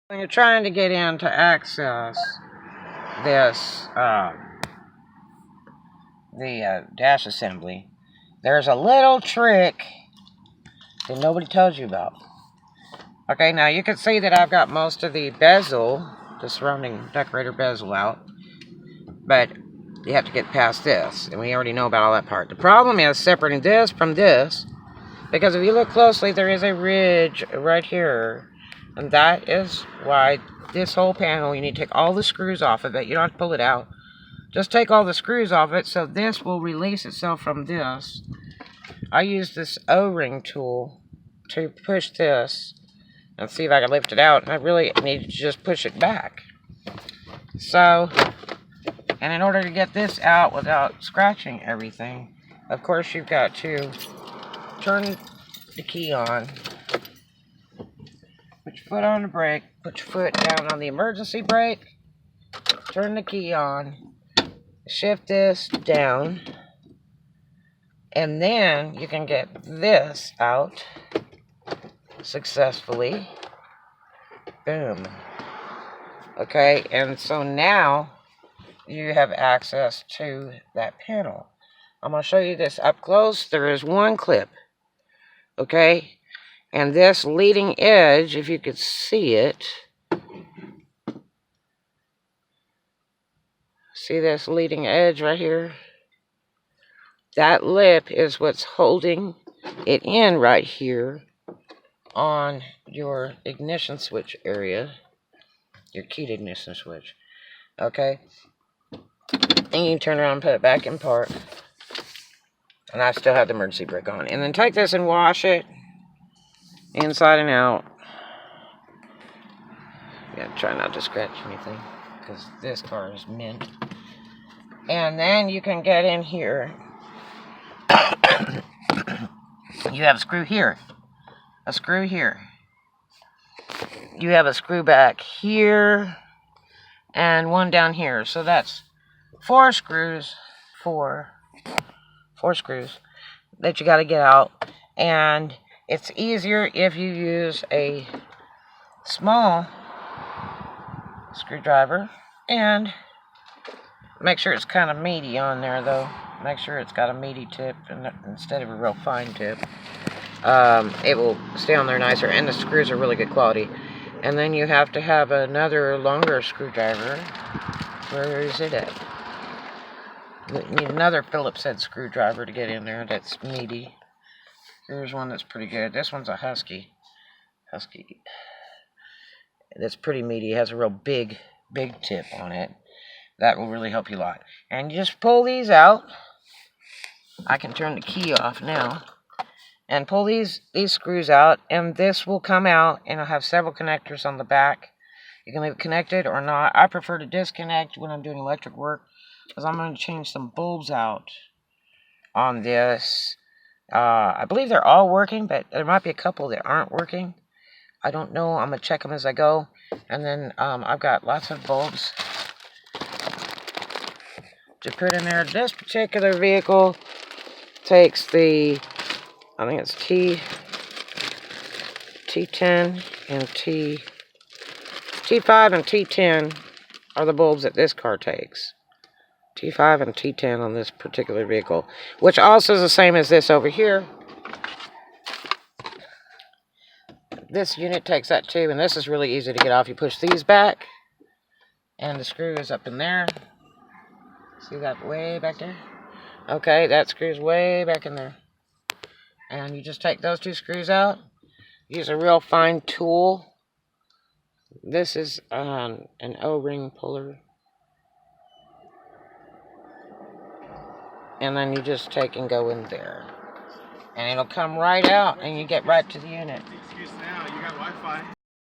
When you're trying to get in to access this, the dash assembly, there's a little trick that nobody tells you about. Okay, now you can see that I've got most of the bezel, the surrounding decorator bezel out, but you have to get past this, and we already know about all that part. The problem is separating this from this, because if you look closely, there is a ridge right here, and that is why this whole panel, you need to take all the screws off of it. You don't have to pull it out. Just take all the screws off it, so this will release itself from this. I use this O-ring tool to push this and see if I can lift it out. And I really need to just push it back. So, and in order to get this out without scratching everything, of course you've got to turn the key on, put your foot on the brake, put your foot down on the emergency brake, turn the key on, shift this down, and then you can get this out successfully. Boom. Okay, and so now you have access to that panel. I'm going to show you this up close. There is one clip. Okay, and this leading edge, if you could see it, see this leading edge right here? That lip is what's holding it in right here on your ignition switch area, your keyed ignition switch. Okay, and you can turn around and put it back in park. And I still have the emergency brake on. And then take this and wash it inside and out. Yeah, try not to scratch anything, because this car is mint. And then you can get in here. You have a screw here. A screw here. You have a screw back here. And one down here. So that's four screws. Four screws that you got to get out, and it's easier if you use a small screwdriver, and make sure it's kind of meaty on there though. Make sure it's got a meaty tip instead of a real fine tip. It will stay on there nicer, and the screws are really good quality. And then you have to have another longer screwdriver. Where is it at? You need another Phillips head screwdriver to get in there that's meaty. Here's one that's pretty good. This one's a Husky. That's pretty meaty. It has a real big tip on it. That will really help you a lot. And you just pull these out. I can turn the key off now. And pull these screws out, and this will come out, and it'll have several connectors on the back. You can leave it connected or not. I prefer to disconnect when I'm doing electric work, because I'm going to change some bulbs out on this. I believe they're all working, but there might be a couple that aren't working. I don't know. I'm going to check them as I go. And then I've got lots of bulbs to put in there. This particular vehicle takes the, I think it's T10 and T5 and T10 are the bulbs that this car takes. T5 and T10 on this particular vehicle, which also is the same as this over here. This unit takes that too, and this is really easy to get off. You push these back, and the screw is up in there. See that way back there? Okay, that screw's way back in there. And you just take those two screws out. Use a real fine tool. This is an O-ring puller. And then you just take and go in there. And it'll come right out, and you get right to the unit. Excuse now, you got Wi-Fi.